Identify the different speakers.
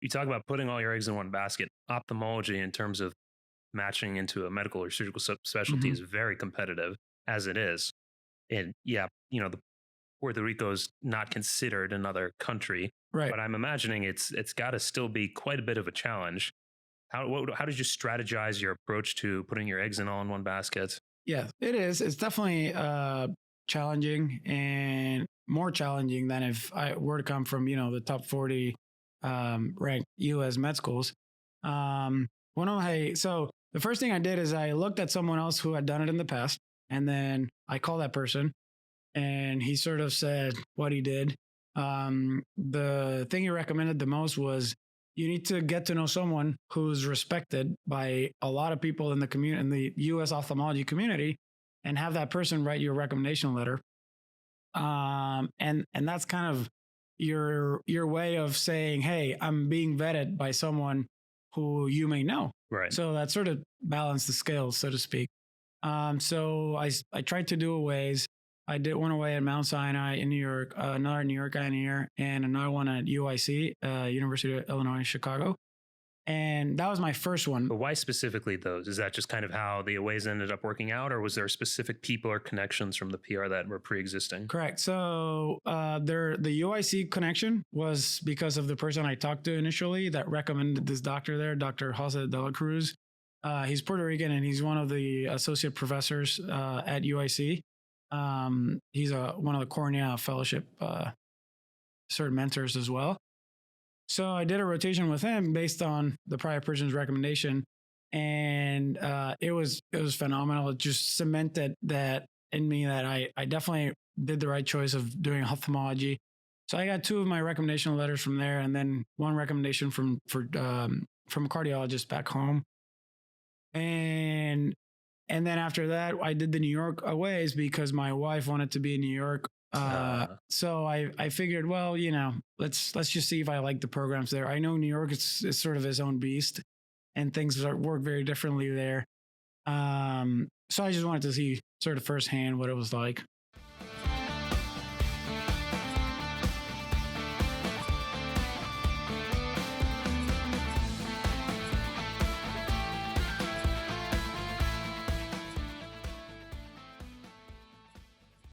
Speaker 1: you talk about putting all your eggs in one basket. Ophthalmology, in terms of matching into a medical or surgical specialty,
Speaker 2: Mhm.
Speaker 1: is very competitive as it is. And yeah, Puerto Rico's not considered another country,
Speaker 2: Right.
Speaker 1: but I'm imagining it's got to still be quite a bit of a challenge. How did you strategize your approach to putting your eggs in all in one basket?
Speaker 2: Yeah, it is. It's definitely challenging and more challenging than if I were to come from, the top 40 ranked US med schools. So the first thing I did is I looked at someone else who had done it in the past. And then I called that person and he sort of said what he did. The thing he recommended the most was you need to get to know someone who's respected by a lot of people in the community, in the U.S. ophthalmology community, and have that person write you a recommendation letter. And that's kind of your way of saying, hey, I'm being vetted by someone who you may know.
Speaker 1: Right.
Speaker 2: So that sort of balanced the scales, so to speak. So I tried to do aways. I did one away at Mount Sinai in New York, another New York eye near, and another one at UIC, University of Illinois, Chicago. And that was my first one.
Speaker 1: But why specifically those? Is that just kind of how the aways ended up working out, or was there specific people or connections from the PR that were pre-existing?
Speaker 2: Correct. So the UIC connection was because of the person I talked to initially that recommended this doctor there, Dr. Jose de la Cruz. He's Puerto Rican and he's one of the associate professors at UIC. He's one of the Cornea Fellowship cert mentors as well. So I did a rotation with him based on the prior person's recommendation, and it was phenomenal. It just cemented that in me that I definitely did the right choice of doing ophthalmology. So I got 2 of my recommendation letters from there, and then 1 recommendation from a cardiologist back home, and then after that I did the New York aways because my wife wanted to be in New York. So I figured, well, let's just see if I like the programs there. I know New York is sort of its own beast and things work very differently there. So I just wanted to see sort of firsthand what it was like.